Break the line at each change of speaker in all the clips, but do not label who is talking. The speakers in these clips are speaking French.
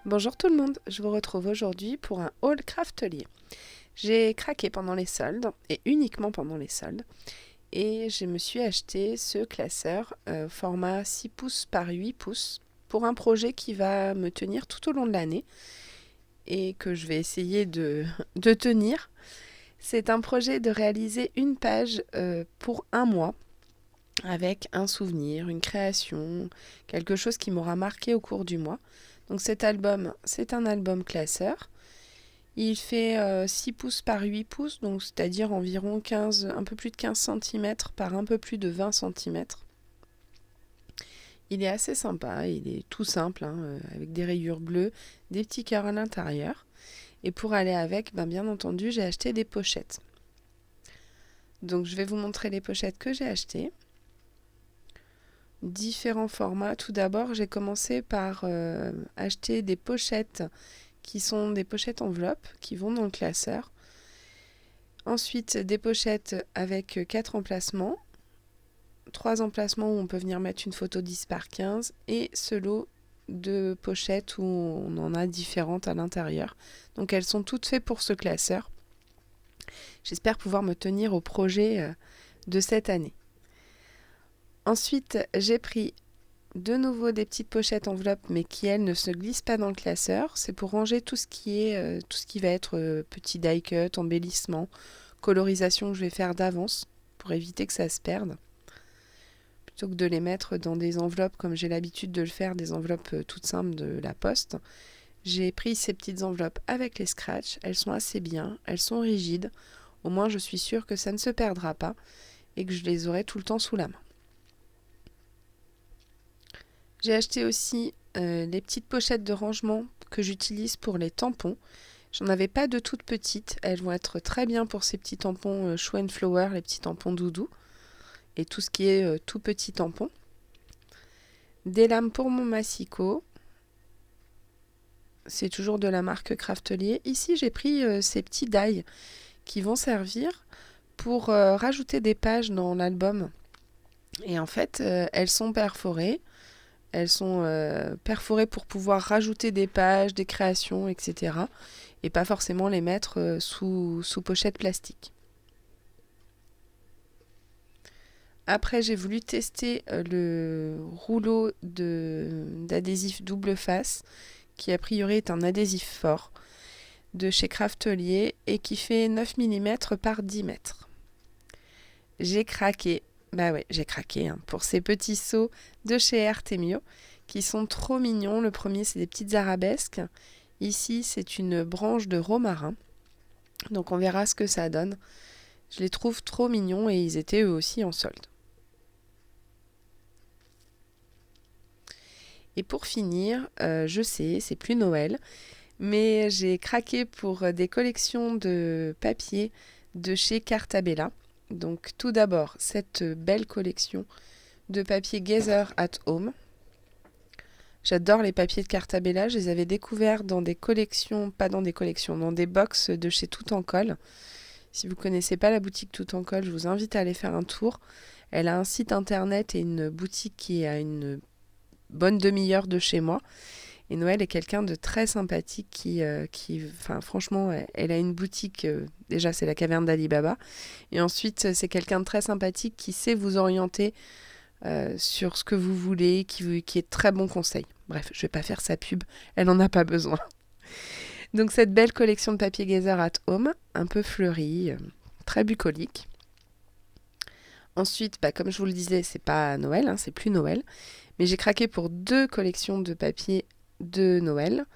Bonjour tout le monde, je vous retrouve aujourd'hui pour un haul craftelier. J'ai craqué pendant les soldes et uniquement pendant les soldes et je me suis acheté ce classeur format 6 pouces par 8 pouces pour un projet qui va me tenir tout au long de l'année et que je vais essayer de tenir. C'est un projet de réaliser une page pour un mois avec un souvenir, une création, quelque chose qui m'aura marqué au cours du mois. Donc cet album, c'est un album classeur. Il fait 6 pouces par 8 pouces, donc c'est-à-dire environ 15, un peu plus de 15 cm par un peu plus de 20 cm. Il est assez sympa, il est tout simple, avec des rayures bleues, des petits cœurs à l'intérieur. Et pour aller avec, bien entendu, j'ai acheté des pochettes. Donc je vais vous montrer les pochettes que j'ai achetées. Différents formats. Tout d'abord, j'ai commencé par acheter des pochettes qui sont des pochettes enveloppes qui vont dans le classeur. Ensuite, des pochettes avec 4 emplacements. 3 emplacements où on peut venir mettre une photo 10 par 15 et ce lot de pochettes où on en a différentes à l'intérieur. Donc elles sont toutes faites pour ce classeur. J'espère pouvoir me tenir au projet de cette année. Ensuite, j'ai pris de nouveau des petites pochettes enveloppes, mais qui elles ne se glissent pas dans le classeur. C'est pour ranger tout ce qui va être petit die cut, embellissement, colorisation que je vais faire d'avance pour éviter que ça se perde. Plutôt que de les mettre dans des enveloppes comme j'ai l'habitude de le faire, des enveloppes toutes simples de la poste, j'ai pris ces petites enveloppes avec les scratchs. Elles sont assez bien, elles sont rigides. Au moins je suis sûre que ça ne se perdra pas et que je les aurai tout le temps sous la main. J'ai acheté aussi les petites pochettes de rangement que j'utilise pour les tampons. J'en avais pas de toutes petites. Elles vont être très bien pour ces petits tampons Show and Flower, les petits tampons doudou. Et tout ce qui est tout petit tampon. Des lames pour mon massicot. C'est toujours de la marque Craftelier. Ici, j'ai pris ces petits die qui vont servir pour rajouter des pages dans l'album. Et en fait, elles sont perforées. Elles sont perforées pour pouvoir rajouter des pages, des créations, etc. Et pas forcément les mettre sous pochette plastique. Après, j'ai voulu tester le rouleau d'adhésif double face, qui a priori est un adhésif fort, de chez Craftelier et qui fait 9 mm par 10 mètres. J'ai craqué. J'ai craqué pour ces petits seaux de chez Artemio qui sont trop mignons. Le premier, c'est des petites arabesques. Ici, c'est une branche de romarin. Donc, on verra ce que ça donne. Je les trouve trop mignons et ils étaient eux aussi en solde. Et pour finir, je sais, c'est plus Noël, mais j'ai craqué pour des collections de papier de chez Cartabella. Donc tout d'abord, cette belle collection de papier Gather at Home. J'adore les papiers de Cartabella, je les avais découverts dans des collections, dans des box de chez Tout en Colle. Si vous ne connaissez pas la boutique Tout en Colle, je vous invite à aller faire un tour. Elle a un site internet et une boutique qui est à une bonne demi-heure de chez moi. Et Noël est quelqu'un de très sympathique qui franchement, elle a une boutique, déjà c'est la caverne d'Ali Baba, et ensuite c'est quelqu'un de très sympathique qui sait vous orienter sur ce que vous voulez, qui est de très bons conseils. Bref, je vais pas faire sa pub, elle n'en a pas besoin. Donc cette belle collection de papier Gather at Home, un peu fleurie, très bucolique. Ensuite, comme je vous le disais, c'est pas Noël, c'est plus Noël, mais j'ai craqué pour 2 collections de papier de Noël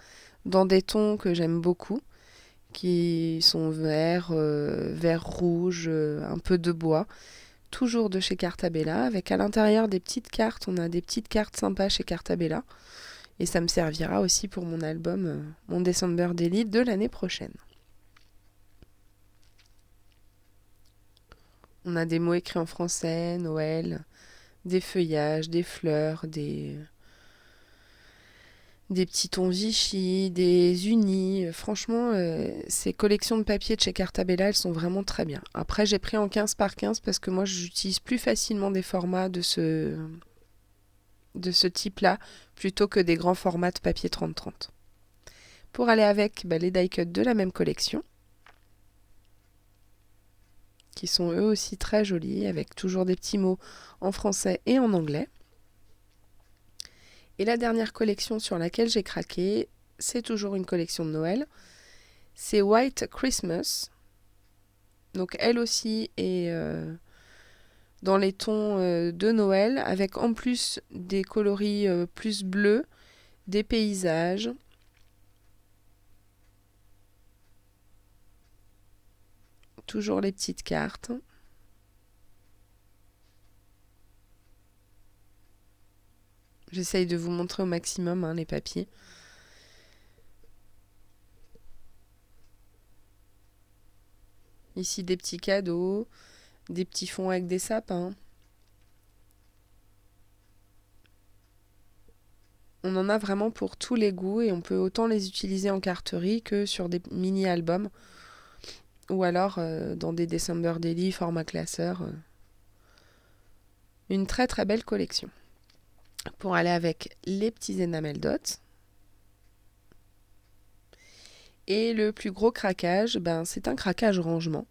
dans des tons que j'aime beaucoup qui sont vert rouge, un peu de bois, toujours de chez Cartabella avec à l'intérieur des petites cartes. On a des petites cartes sympas chez Cartabella et ça me servira aussi pour mon album mon December Daily de l'année prochaine. On a des mots écrits en français, Noël, des feuillages, des fleurs, des petits tons Vichy, des unis. Franchement, ces collections de papier de chez Cartabella, elles sont vraiment très bien. Après, j'ai pris en 15 par 15 parce que moi, j'utilise plus facilement des formats de ce type-là plutôt que des grands formats de papier 30-30. Pour aller avec, les die cuts de la même collection, qui sont eux aussi très jolis, avec toujours des petits mots en français et en anglais. Et la dernière collection sur laquelle j'ai craqué, c'est toujours une collection de Noël. C'est White Christmas. Donc elle aussi est dans les tons de Noël, avec en plus des coloris plus bleus, des paysages. Toujours les petites cartes. J'essaye de vous montrer au maximum les papiers. Ici des petits cadeaux, des petits fonds avec des sapins. On en a vraiment pour tous les goûts et on peut autant les utiliser en carterie que sur des mini-albums ou alors dans des December Daily format classeur. Une très très belle collection. Pour aller avec les petits enamel dots. Et le plus gros craquage, c'est un craquage rangement,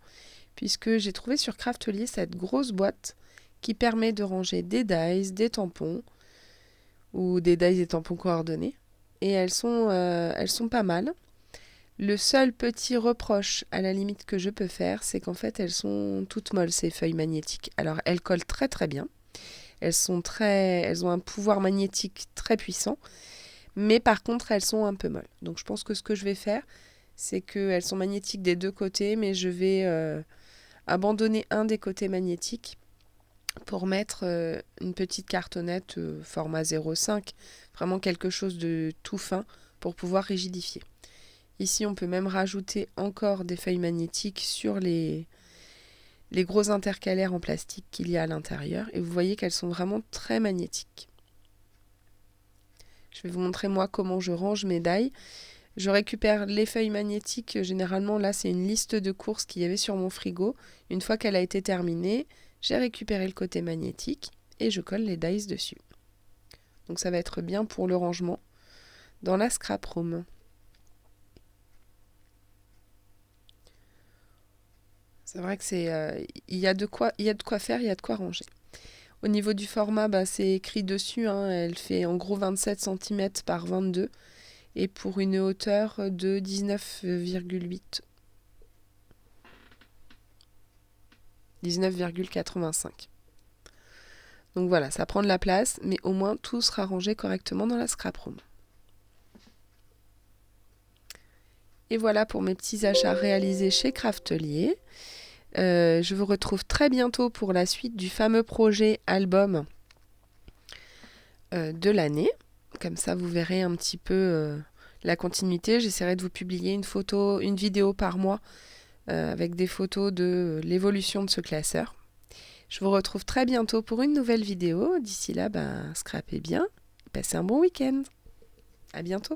puisque j'ai trouvé sur Craftelier cette grosse boîte qui permet de ranger des dies, des tampons, ou des dies et tampons coordonnés. Et elles sont pas mal. Le seul petit reproche à la limite que je peux faire, c'est qu'en fait elles sont toutes molles ces feuilles magnétiques. Alors elles collent très très bien. Elles ont un pouvoir magnétique très puissant. Mais par contre, elles sont un peu molles. Donc je pense que ce que je vais faire, c'est qu'elles sont magnétiques des deux côtés, mais je vais abandonner un des côtés magnétiques pour mettre une petite cartonnette format 0,5, vraiment quelque chose de tout fin pour pouvoir rigidifier. Ici, on peut même rajouter encore des feuilles magnétiques sur les gros intercalaires en plastique qu'il y a à l'intérieur. Et vous voyez qu'elles sont vraiment très magnétiques. Je vais vous montrer moi comment je range mes dies. Je récupère les feuilles magnétiques. Généralement, là, c'est une liste de courses qu'il y avait sur mon frigo. Une fois qu'elle a été terminée, j'ai récupéré le côté magnétique et je colle les dies dessus. Donc ça va être bien pour le rangement dans la scrap room. C'est vrai que il y a de quoi faire, il y a de quoi ranger. Au niveau du format, c'est écrit dessus, elle fait en gros 27 cm par 22 et pour une hauteur de 19,8. 19,85. Donc voilà, ça prend de la place, mais au moins tout sera rangé correctement dans la scrap room. Et voilà pour mes petits achats réalisés chez Craftelier. Je vous retrouve très bientôt pour la suite du fameux projet album de l'année. Comme ça, vous verrez un petit peu la continuité. J'essaierai de vous publier une vidéo par mois avec des photos de l'évolution de ce classeur. Je vous retrouve très bientôt pour une nouvelle vidéo. D'ici là, scrapez bien. Passez un bon week-end. À bientôt.